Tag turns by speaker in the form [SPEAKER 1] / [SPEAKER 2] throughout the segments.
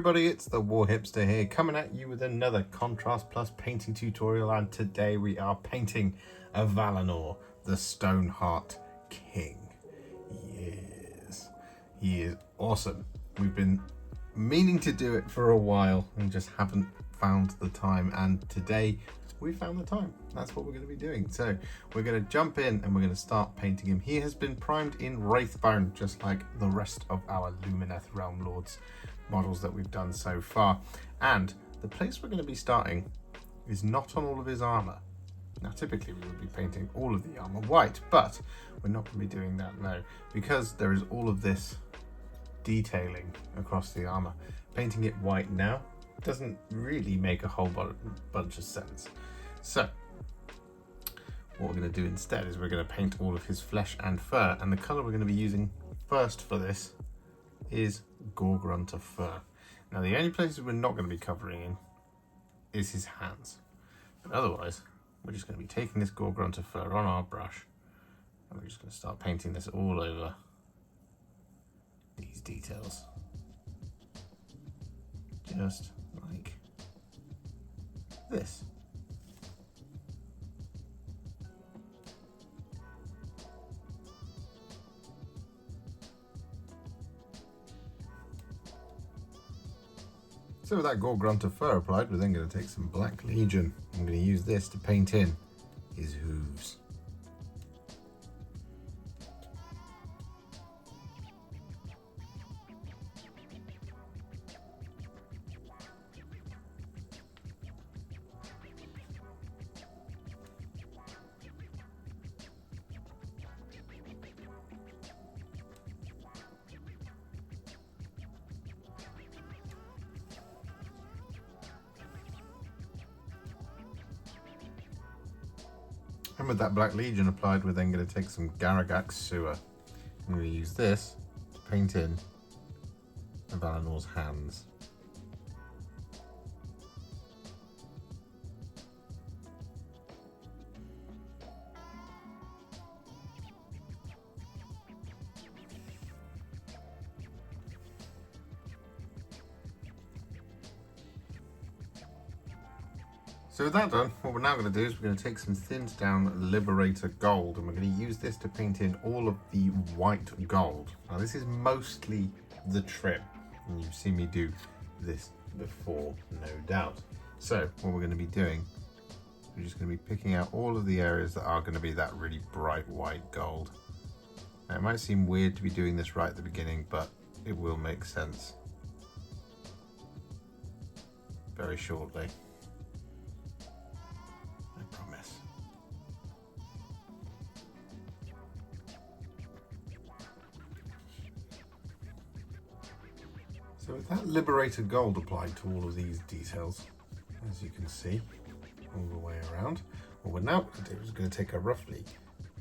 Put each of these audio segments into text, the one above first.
[SPEAKER 1] everybody, it's the War Hipster here, coming at you with another Contrast Plus painting tutorial, and today we are painting Avalenor, the Stoneheart King. Yes, he is awesome. We've been meaning to do it for a while and just haven't found the time, and today we found the time. That's what we're going to be doing. So we're going to jump in and we're going to start painting him. He has been primed in Wraithbone, just like the rest of our Lumineth Realm-Lords models that we've done so far. And the place we're going to be starting is not on all of his armor. Now typically we would be painting all of the armor white, but we're not going to be doing that now, because there is all of this detailing across the armor. Painting it white now doesn't really make a whole bunch of sense. So what we're going to do instead is we're going to paint all of his flesh and fur, and the color we're going to be using first for this is Gore-Grunta Fur. Now the only places we're not going to be covering in is his hands, but otherwise we're just going to be taking this Gore-Grunta Fur on our brush and we're just going to start painting this all over these details, just like this. So with that Gore-Grunta Fur applied, we're then going to take some Black Legion. I'm going to use this to paint in his hooves. And with that Black Legion applied, we're then going to take some Agrax Sewer. I'm going to use this to paint in Avalenor's hands. So with that done, what we're now going to do is we're going to take some thinned down Liberator Gold, and we're going to use this to paint in all of the white gold. Now this is mostly the trim, and you've seen me do this before, no doubt. So what we're going to be doing, we're just going to be picking out all of the areas that are going to be that really bright white gold. Now it might seem weird to be doing this right at the beginning, but it will make sense very shortly. So with that Liberator Gold applied to all of these details, as you can see, all the way around, what we're now going to do is going to take a roughly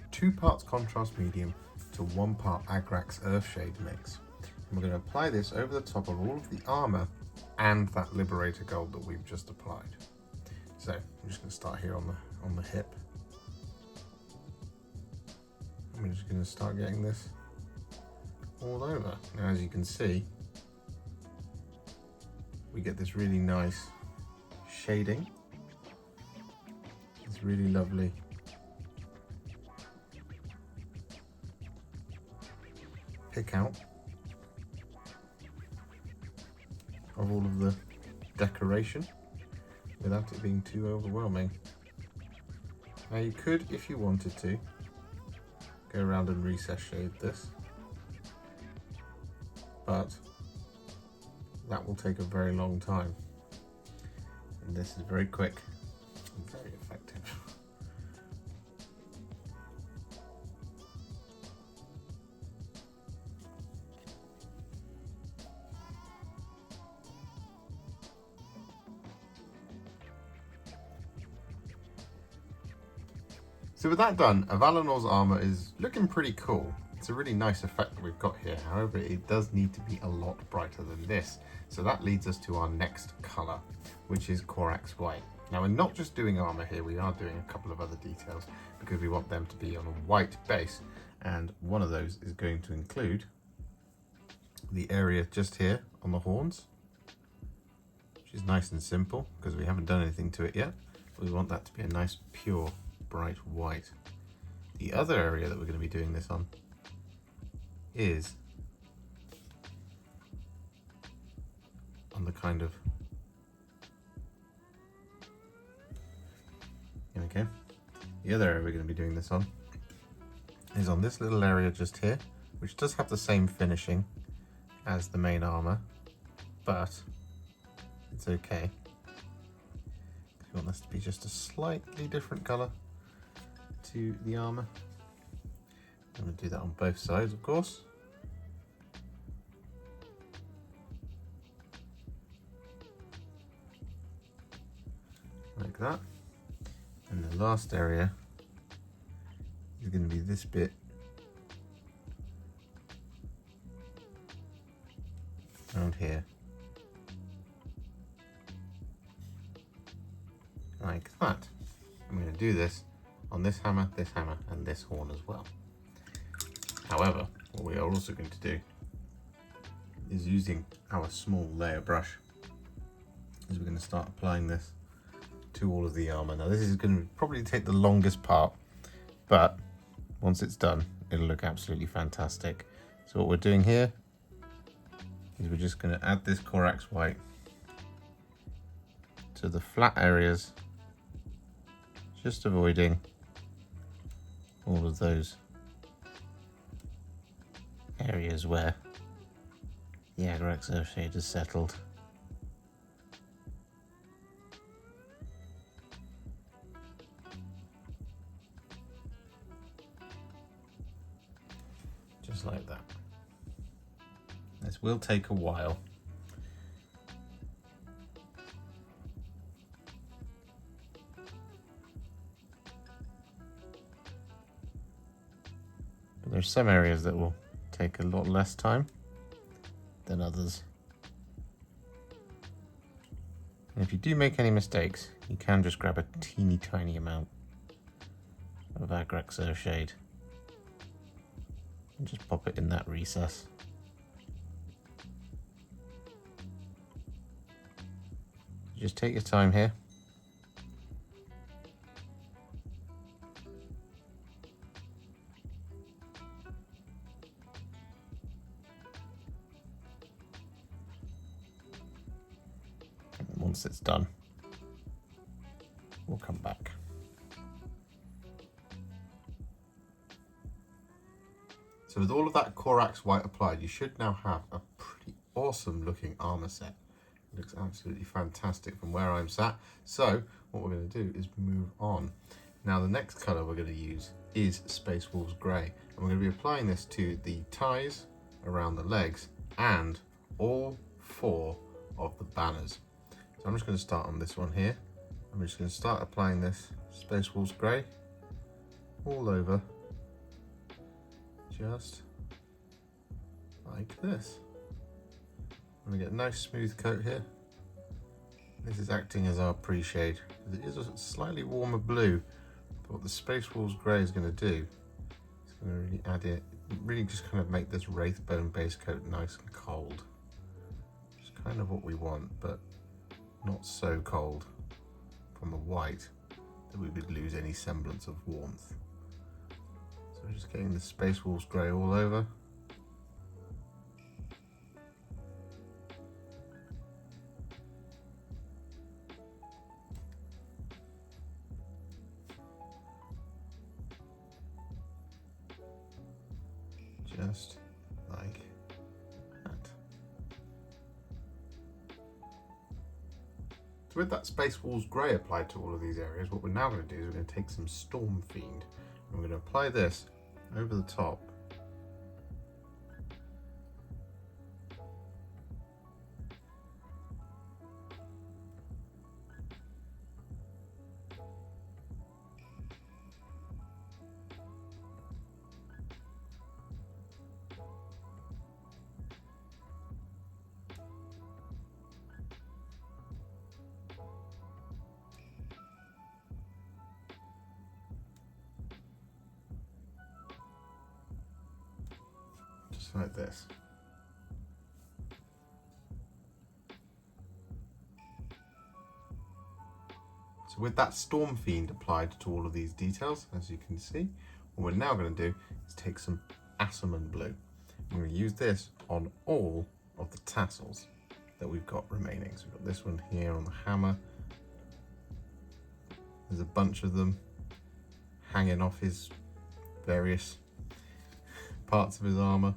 [SPEAKER 1] 2 parts contrast medium to 1 part Agrax Earthshade mix. And we're going to apply this over the top of all of the armor and that Liberator Gold that we've just applied. So I'm just going to start here on the hip. And we're just going to start getting this all over. Now as you can see, we get this really nice shading. It's really lovely pick out of all of the decoration without it being too overwhelming. Now you could, if you wanted to, go around and recess shade this, but that will take a very long time, and this is very quick and very effective. So with that done, Avalenor's armor is looking pretty cool. It's a really nice effect that we've got here. However, it does need to be a lot brighter than this. So that leads us to our next color, which is Corax White. Now we're not just doing armor here, we are doing a couple of other details because we want them to be on a white base. And one of those is going to include the area just here on the horns, which is nice and simple because we haven't done anything to it yet. We want that to be a nice, pure, bright white. The other area that we're going to be doing this on is on the kind of, okay, the other area we're going to be doing this on is on this little area just here, which does have the same finishing as the main armor, but it's okay. We want this to be just a slightly different color to the armor. I'm going to do that on both sides, of course. Like that. And the last area is going to be this bit around here. Like that. I'm going to do this on this hammer, and this horn as well. However, what we are also going to do is using our small layer brush is we're going to start applying this to all of the armor. Now this is going to probably take the longest part, but once it's done, it'll look absolutely fantastic. So what we're doing here is we're just going to add this Corax White to the flat areas, just avoiding all of those areas where the Agrax Earthshade has settled. Just like that. This will take a while. But there's some areas that will take a lot less time than others. And if you do make any mistakes, you can just grab a teeny tiny amount of Agrax Earthshade and just pop it in that recess. Just take your time here. And once it's done, we'll come back. So with all of that Corax White applied, you should now have a pretty awesome looking armor set. It looks absolutely fantastic from where I'm sat. So what we're going to do is move on. Now the next colour we're going to use is Space Wolves Grey. And we're going to be applying this to the ties around the legs and all 4 of the banners. So I'm just going to start on this one here. I'm just going to start applying this Space Wolves Grey all over, just like this. I'm going to get a nice smooth coat here. This is acting as our pre-shade. It is a slightly warmer blue, but what the Space Wolves Grey is going to do is going to really add it, really just kind of make this Wraithbone base coat nice and cold. Which is kind of what we want, but not so cold from the white that we would lose any semblance of warmth. So we're just getting the Space Wolves Grey all over. Just like that. So with that Space Wolves Grey applied to all of these areas, what we're now going to do is we're going to take some Storm Fiend and we're going to apply this over the top. Just like this. So with that Storm Fiend applied to all of these details, as you can see, what we're now going to do is take some Asurmen Blue. I'm going to use this on all of the tassels that we've got remaining. So we've got this one here on the hammer. There's a bunch of them hanging off his various parts of his armor.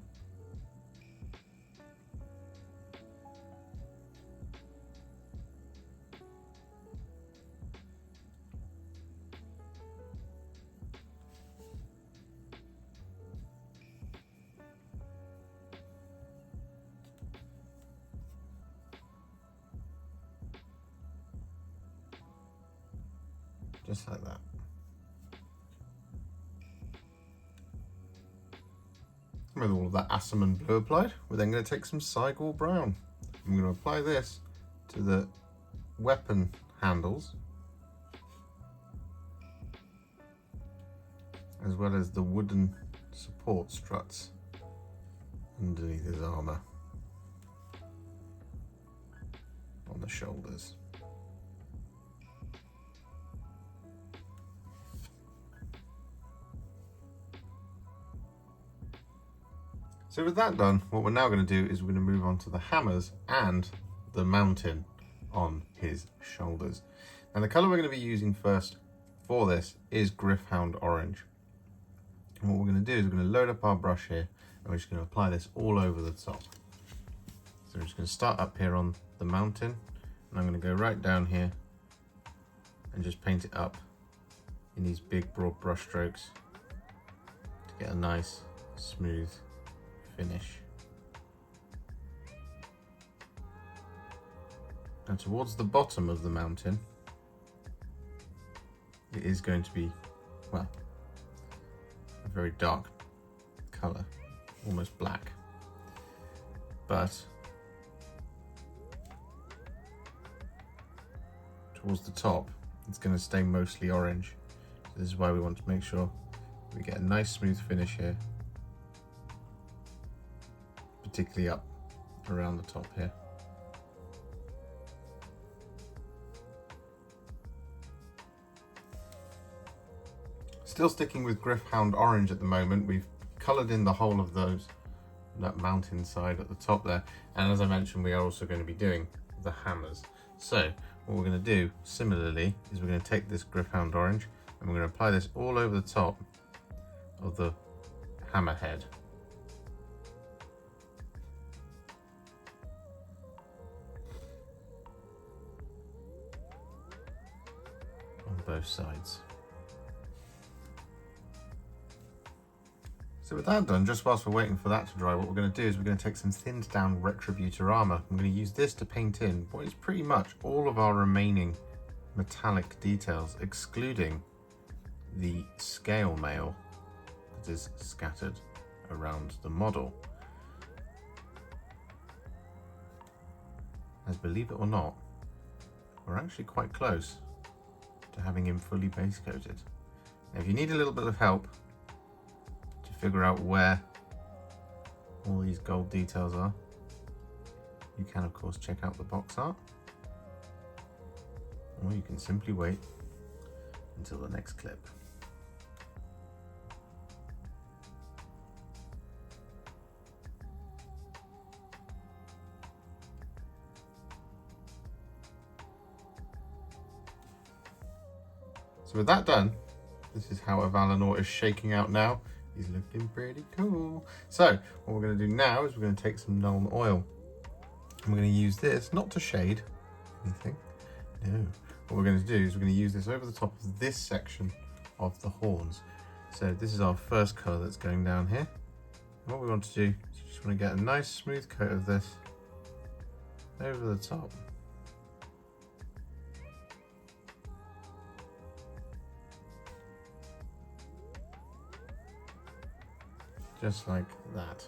[SPEAKER 1] Just like that. With all of that Asurmen Blue applied, we're then going to take some Cygor Brown. I'm going to apply this to the weapon handles, as well as the wooden support struts underneath his armour, on the shoulders. So with that done, what we're now going to do is we're going to move on to the hammers and the mountain on his shoulders. And the colour we're going to be using first for this is Gryph-Hound Orange. And what we're going to do is we're going to load up our brush here and we're just going to apply this all over the top. So we're just going to start up here on the mountain and I'm going to go right down here and just paint it up in these big broad brush strokes to get a nice smooth finish. And towards the bottom of the mountain, it is going to be, well, a very dark colour, almost black. But towards the top, it's going to stay mostly orange. So this is why we want to make sure we get a nice smooth finish here, particularly up around the top here. Still sticking with Gryph-Hound Orange at the moment, we've coloured in the whole of that mountain side at the top there, and as I mentioned, we are also going to be doing the hammers. So what we're going to do similarly is we're going to take this Gryph-Hound Orange and we're going to apply this all over the top of the hammer head. On both sides. So with that done, just whilst we're waiting for that to dry, what we're going to do is we're going to take some thinned down Retributor Armour. I'm going to use this to paint in what is pretty much all of our remaining metallic details, excluding the scale mail that is scattered around the model. As believe it or not, we're actually quite close to having him fully base coated. Now if you need a little bit of help to figure out where all these gold details are, you can of course check out the box art, or you can simply wait until the next clip. So with that done, this is how Avalenor is shaking out now. He's looking pretty cool. So what we're going to do now is we're going to take some Nuln Oil. And we're going to use this, not to shade anything, no. What we're going to do is we're going to use this over the top of this section of the horns. So this is our first colour that's going down here. And what we want to do is we just want to get a nice smooth coat of this over the top. Just like that.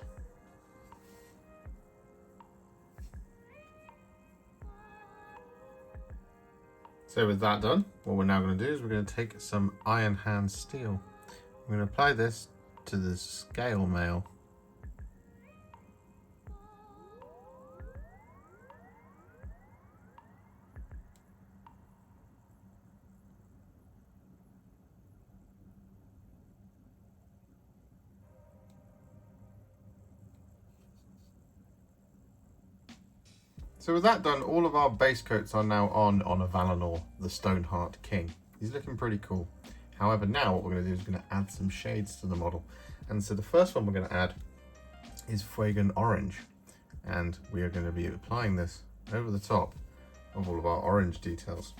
[SPEAKER 1] So with that done, what we're now going to do is we're going to take some Iron Hand Steel. We're going to apply this to the scale mail. So with that done, all of our base coats are now on Avalenor, the Stoneheart King. He's looking pretty cool. However, now what we're going to do is going to add some shades to the model. And so the first one we're going to add is Fuegan Orange. And we are going to be applying this over the top of all of our orange details.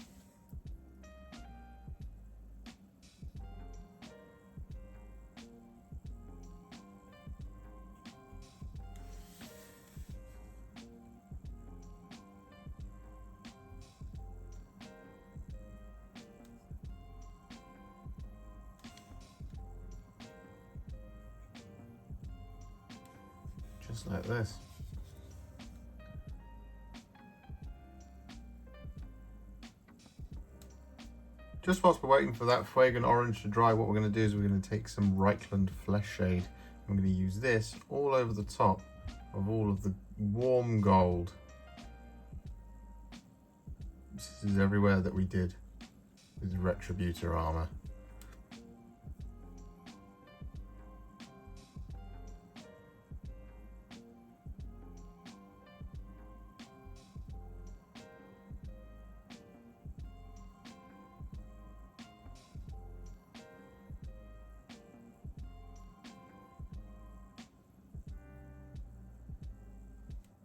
[SPEAKER 1] Just like this. Just whilst we're waiting for that Fuegan Orange to dry, what we're going to do is we're going to take some Reikland Fleshshade. I'm going to use this all over the top of all of the warm gold. This is everywhere that we did with Retributor Armour.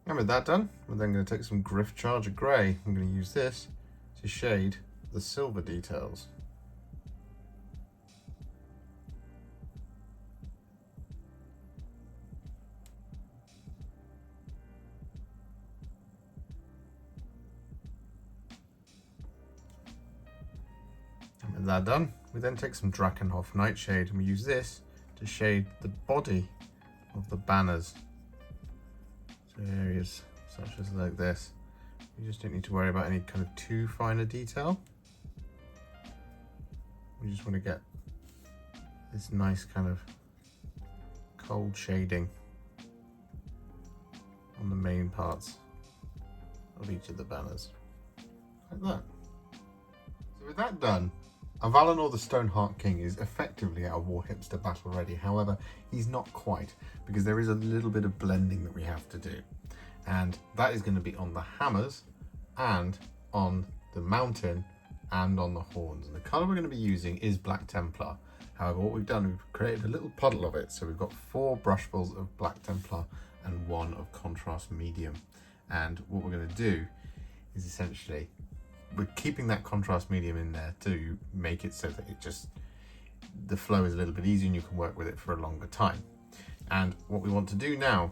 [SPEAKER 1] And with that done, we're then going to take some Gryph-Charger Grey. I'm going to use this to shade the silver details. And with that done, we then take some Drakenhof Nightshade and we use this to shade the body of the banners. So areas such as like this, we just don't need to worry about any kind of too fine a detail. We just want to get this nice kind of cold shading on the main parts of each of the banners, like that. So with that done, Avalenor the Stoneheart King is effectively at a War Hipster battle ready. However, he's not quite, because there is a little bit of blending that we have to do. And that is going to be on the hammers and on the mountain and on the horns. And the colour we're going to be using is Black Templar. However, what we've done, we've created a little puddle of it. So we've got 4 brushfuls of Black Templar and 1 of contrast medium. And what we're going to do is essentially, we're keeping that contrast medium in there to make it so that it just, the flow is a little bit easier and you can work with it for a longer time. And what we want to do now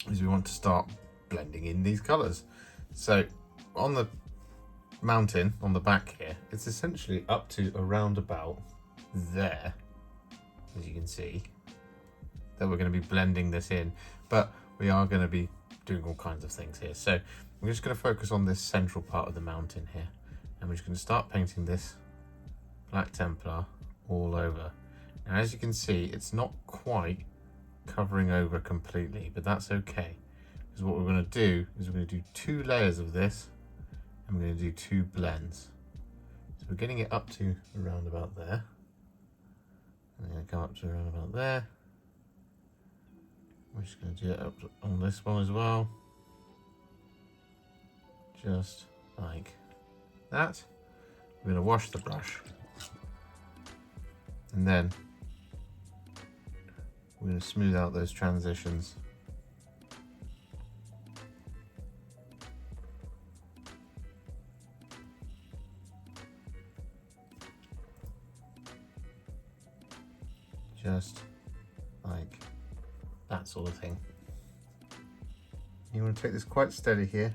[SPEAKER 1] is we want to start blending in these colours. So on the mountain, on the back here, it's essentially up to around about there, as you can see, that we're going to be blending this in, but we are going to be doing all kinds of things here. So we're just going to focus on this central part of the mountain here, and we're just going to start painting this Black Templar all over. Now, as you can see, it's not quite covering over completely, but that's okay, because what we're going to do is we're going to do 2 layers of this, and we're going to do 2 blends. So we're getting it up to around about there, and we're going to come up to around about there. We're just going to do it up on this one as well, just like that. We're going to wash the brush, and then we're going to smooth out those transitions. Just like that sort of thing. You want to take this quite steady here.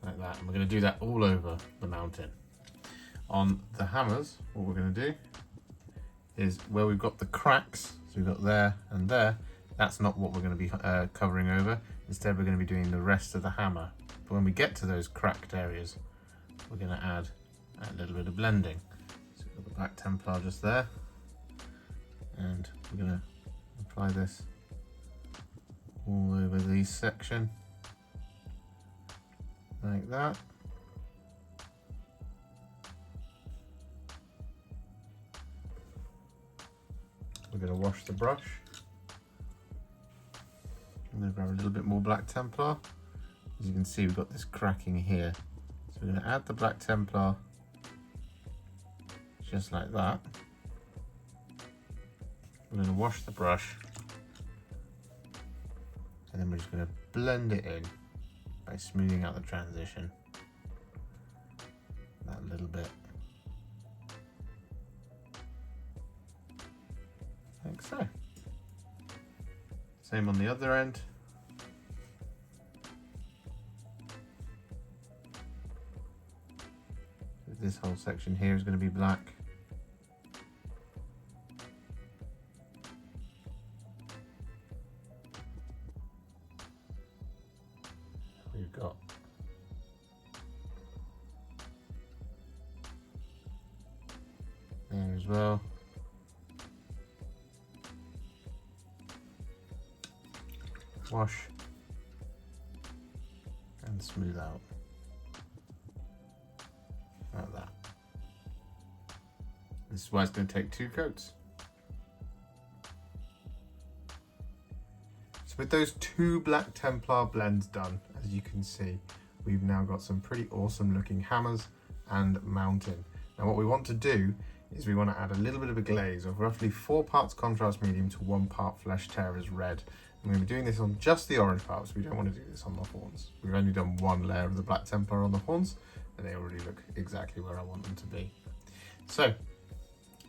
[SPEAKER 1] Like that. And we're going to do that all over the mountain. On the hammers, what we're going to do is where we've got the cracks, so we've got there and there, that's not what we're going to be covering over. Instead, we're going to be doing the rest of the hammer. But when we get to those cracked areas, we're going to add a little bit of blending. So we've got the Black Templar just there, and we're going to apply this all over this section, like that. we're going to wash the brush. I'm going to grab a little bit more Black Templar. As you can see, we've got this cracking here. So we're going to add the Black Templar just like that. We're going to wash the brush, and then we're just going to blend it in by smoothing out the transition. That little bit. Like so. Same on the other end. This whole section here is going to be black. We've got there as well. Wash and smooth out like that. This is why it's going to take 2 coats. So with those 2 Black Templar blends done, as you can see, we've now got some pretty awesome looking hammers and mountain. Now what we want to do is we want to add a little bit of a glaze of roughly 4 parts contrast medium to 1 part Flesh Tearers red. I'm going to be doing this on just the orange parts. We don't want to do this on the horns. We've only done 1 layer of the Black Templar on the horns, and they already look exactly where I want them to be. So,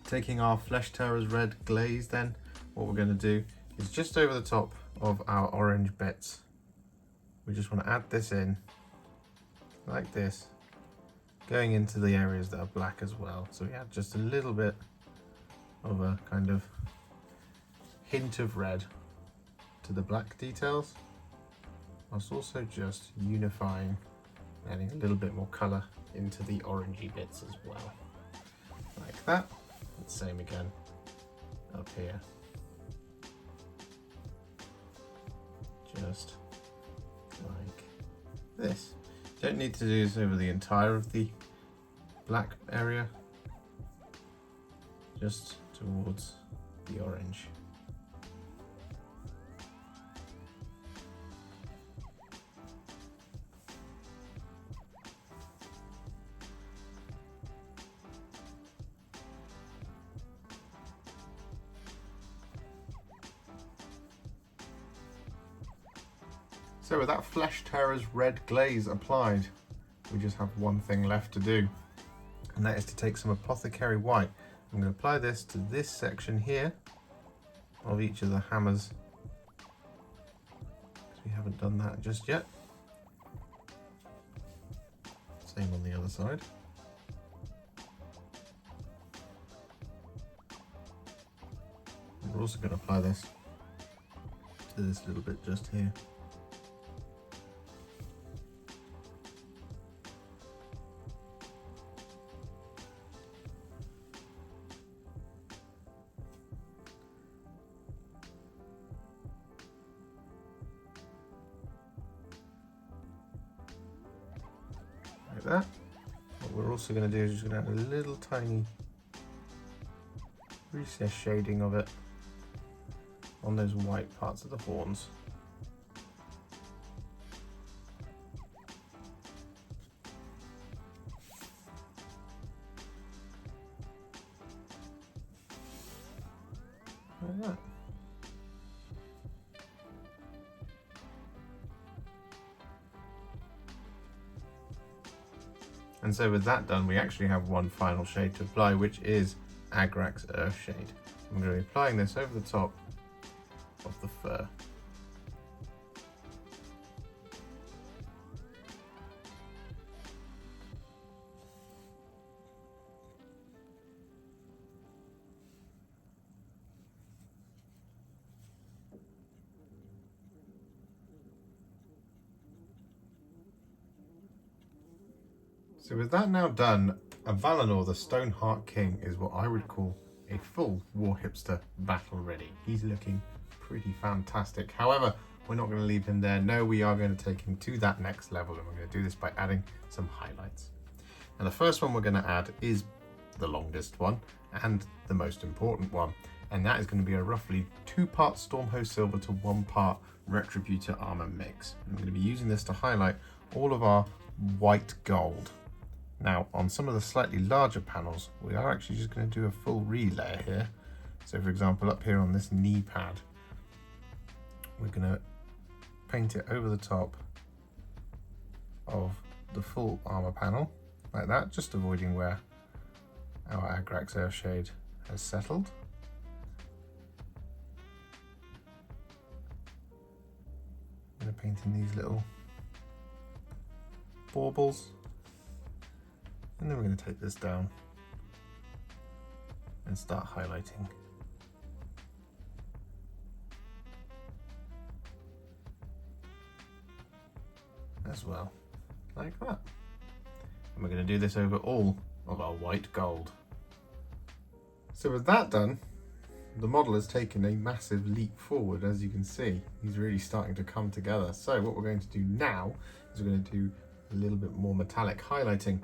[SPEAKER 1] taking our Flesh Tearers red glaze then, what we're going to do is just over the top of our orange bits, we just want to add this in, like this, going into the areas that are black as well. So we add just a little bit of a kind of hint of red to the black details, whilst also just unifying, adding a little bit more colour into the orangey bits as well, like that. And same again up here, just like this. Don't need to do this over the entire of the black area, just towards the orange. So with that Flesh Tearers red glaze applied, we just have one thing left to do, and that is to take some Apothecary White. I'm going to apply this to this section here of each of the hammers, because we haven't done that just yet. Same on the other side. And we're also going to apply this to this little bit just here. Like that. What we're also going to do is just going to add a little tiny recess shading of it on those white parts of the horns. Like that. And so with that done, we actually have one final shade to apply, which is Agrax Earthshade. I'm going to be applying this over the top of the fur. So with that now done, Avalenor, the Stoneheart King, is what I would call a full War Hipster battle ready. He's looking pretty fantastic. However, we're not going to leave him there. No, we are going to take him to that next level, and we're going to do this by adding some highlights. And the first one we're going to add is the longest one and the most important one, and that is going to be a roughly 2-part Stormhost Silver to 1-part Retributor Armour mix. I'm going to be using this to highlight all of our white gold. Now, on some of the slightly larger panels, we are actually just going to do a full relayer here. So for example, up here on this knee pad, we're going to paint it over the top of the full armor panel, like that, just avoiding where our Agrax Earthshade has settled. I'm going to paint in these little baubles, and then we're going to take this down and start highlighting. As well, like that. And we're going to do this over all of our white gold. So with that done, the model has taken a massive leap forward. As you can see, he's really starting to come together. So what we're going to do now is we're going to do a little bit more metallic highlighting.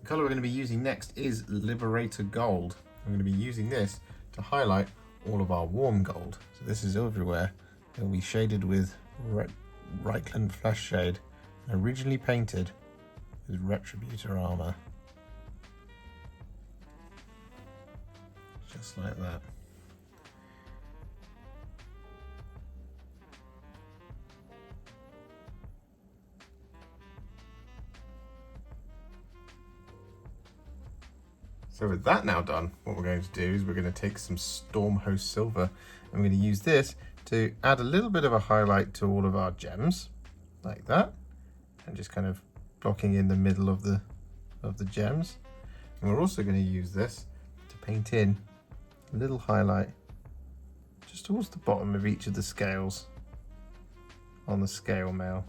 [SPEAKER 1] The color we're going to be using next is Liberator Gold. I'm going to be using this to highlight all of our warm gold. So this is everywhere. It will be shaded with Reikland Fleshshade, originally painted with Retributor Armour. Just like that. So with that now done, what we're going to do is we're going to take some Stormhost Silver and we're going to use this to add a little bit of a highlight to all of our gems, like that, and just kind of blocking in the middle of the gems. And we're also going to use this to paint in a little highlight just towards the bottom of each of the scales on the scale mail.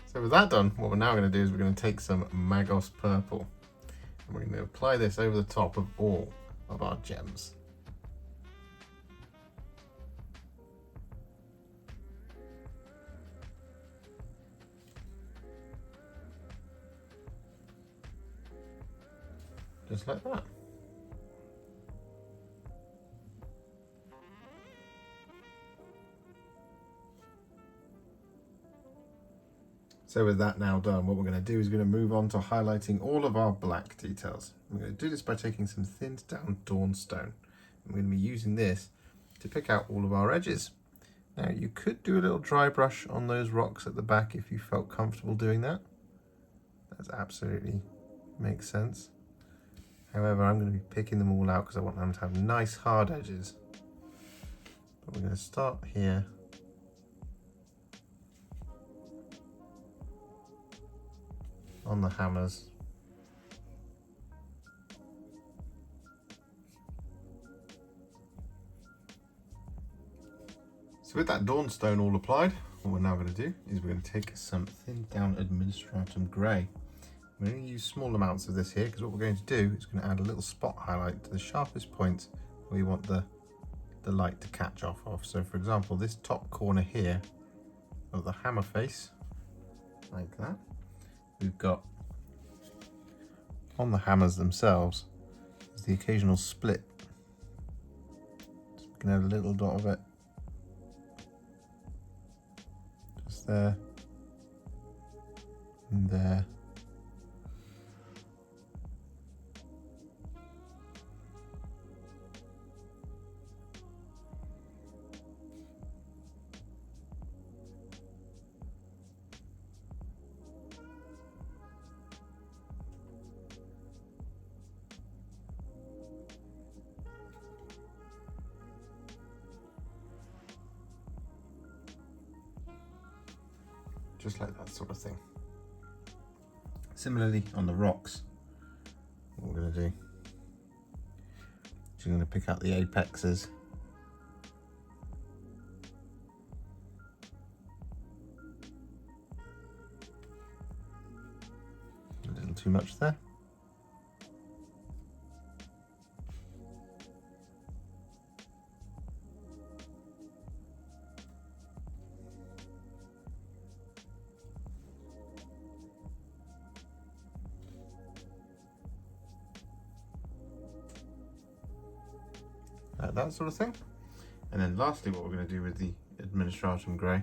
[SPEAKER 1] So with that done, what we're now going to do is we're going to take some Magos Purple and we're going to apply this over the top of all of our gems. Just like that. So with that now done, what we're going to do is we're going to move on to highlighting all of our black details. We're going to do this by taking some thinned down Dawnstone. We're going to be using this to pick out all of our edges. Now you could do a little dry brush on those rocks at the back if you felt comfortable doing that. That absolutely makes sense. However, I'm going to be picking them all out because I want them to have nice hard edges. But we're going to start here. On the hammers. So with that Dawnstone all applied, what we're now going to do is we're going to take some thinned down Administratum Grey. We're going to use small amounts of this here because what we're going to do is going to add a little spot highlight to the sharpest point where we want the light to catch off of. So for example, this top corner here of the hammer face, like that. We've got on the hammers themselves is the occasional split. So we can add a little dot of it just there and there. Just like that sort of thing. Similarly on the rocks, what we're going to do is we're going to pick out the apexes. A little too much there. that sort of thing. And then lastly, what we're going to do with the Administratum Grey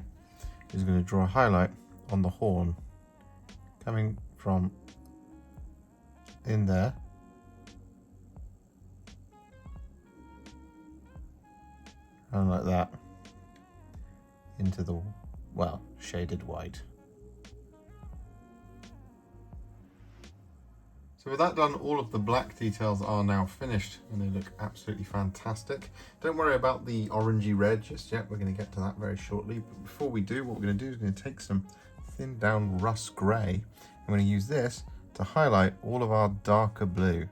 [SPEAKER 1] is going to draw a highlight on the horn coming from in there and like that into the, well, shaded white. So with that done, all of the black details are now finished and they look absolutely fantastic. Don't worry about the orangey red just yet, we're going to get to that very shortly. But before we do, what we're going to do is going to take some thinned down rust grey. I'm going to use this to highlight all of our darker blue.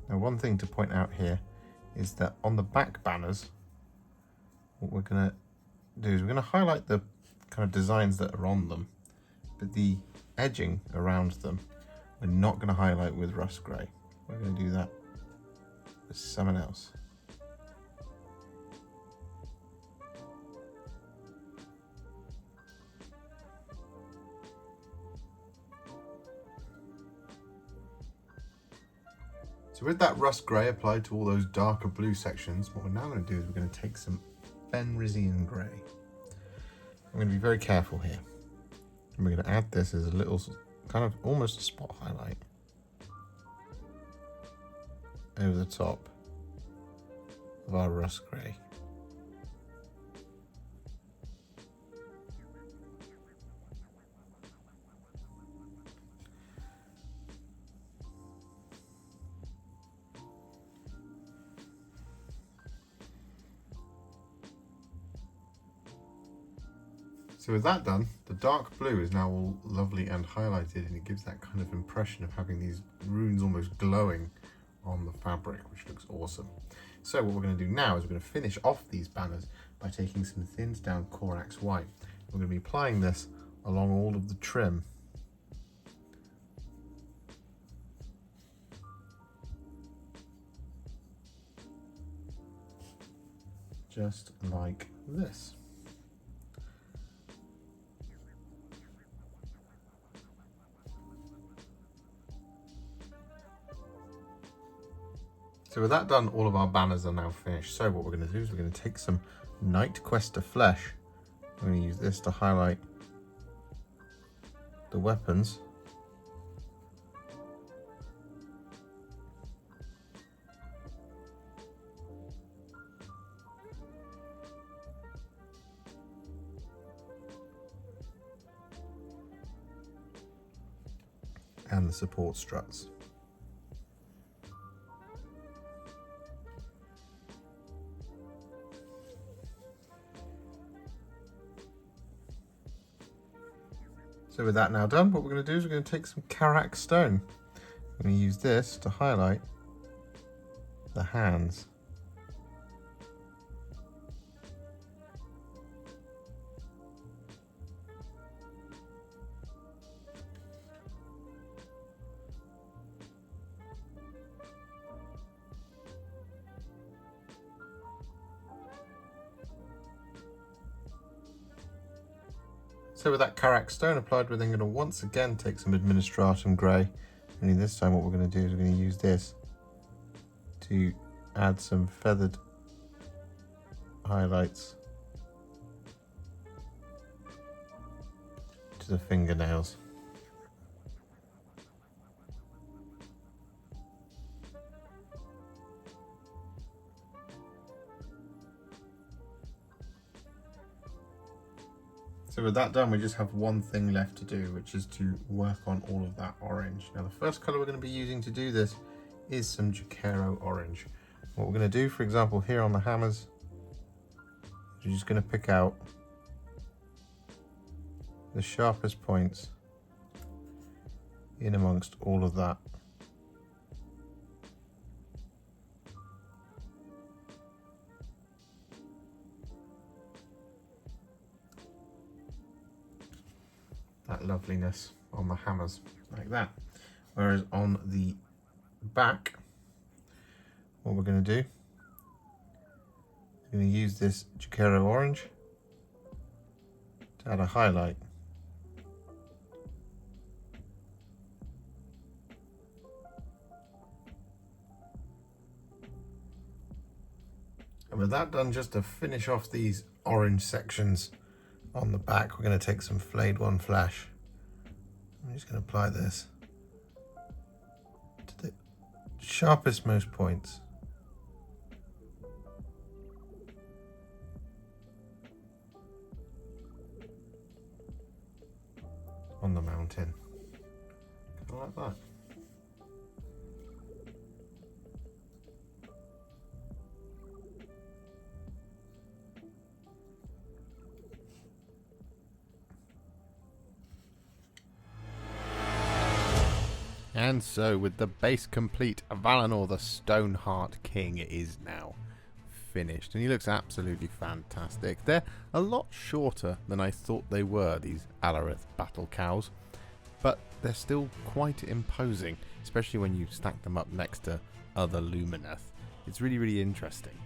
[SPEAKER 1] Now one thing to point out here is that on the back banners, what we're going to do is we're going to highlight the kind of designs that are on them, but the edging around them we're not going to highlight with rust grey. We're going to do that with someone else. So with that rust grey applied to all those darker blue sections, what we're now going to do is we're going to take some Fenrisian grey. I'm going to be very careful here. And we're going to add this as a little kind of almost a spot highlight over the top of our rust grey. So with that done, the dark blue is now all lovely and highlighted, and it gives that kind of impression of having these runes almost glowing on the fabric, which looks awesome. So what we're going to do now is we're going to finish off these banners by taking some thinned down Corax White. We're going to be applying this along all of the trim. Just like this. So with that done, all of our banners are now finished. So what we're going to do is we're going to take some Night Quester Flesh. I'm going to use this to highlight the weapons. And the support struts. So with that now done, what we're going to do is we're going to take some Carax stone. I'm going to use this to highlight the hands. So with that Carax stone applied, we're then going to once again take some Administratum Grey. Only this time what we're going to do is we're going to use this to add some feathered highlights to the fingernails. So with that done, we just have one thing left to do, which is to work on all of that orange. Now the first colour we're going to be using to do this is some Jakero orange. What we're going to do, for example, here on the hammers, you're just going to pick out the sharpest points in amongst all of that. That loveliness on the hammers, like that. Whereas on the back, what we're going to do, we're going to use this Jakero orange to add a highlight. And with that done, just to finish off these orange sections on the back, we're going to take some Flayed One Flesh. I'm just going to apply this to the sharpest most points. On the mountain. Kind of like that. And so, with the base complete, Avalenor the Stoneheart King is now finished. And he looks absolutely fantastic. They're a lot shorter than I thought they were, these Alarith battle cows. But they're still quite imposing, especially when you stack them up next to other Lumineth. It's really, really interesting.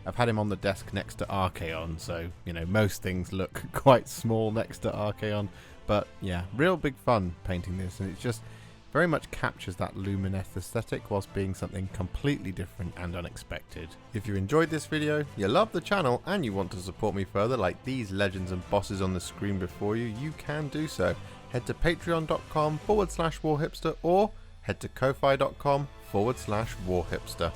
[SPEAKER 1] I've had him on the desk next to Archaon, so, you know, most things look quite small next to Archaon. But, yeah, real big fun painting this, and it's just very much captures that Lumineth aesthetic whilst being something completely different and unexpected. If you enjoyed this video, you love the channel, and you want to support me further like these legends and bosses on the screen before you, you can do so. Head to patreon.com/warhipster or head to ko-fi.com/warhipster.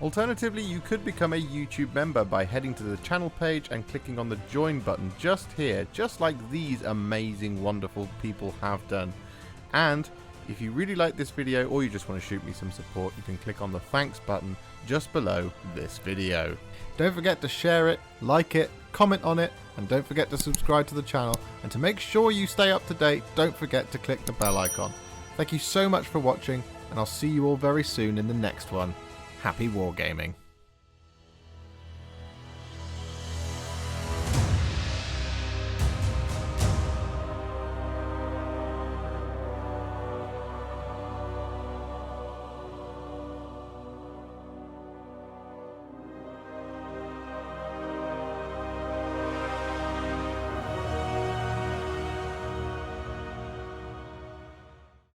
[SPEAKER 1] Alternatively, you could become a YouTube member by heading to the channel page and clicking on the join button just here, just like these amazing, wonderful people have done. And if you really like this video or you just want to shoot me some support, you can click on the thanks button just below this video. Don't forget to share it, like it, comment on it, and don't forget to subscribe to the channel. And to make sure you stay up to date, don't forget to click the bell icon. Thank you so much for watching, and I'll see you all very soon in the next one. Happy wargaming.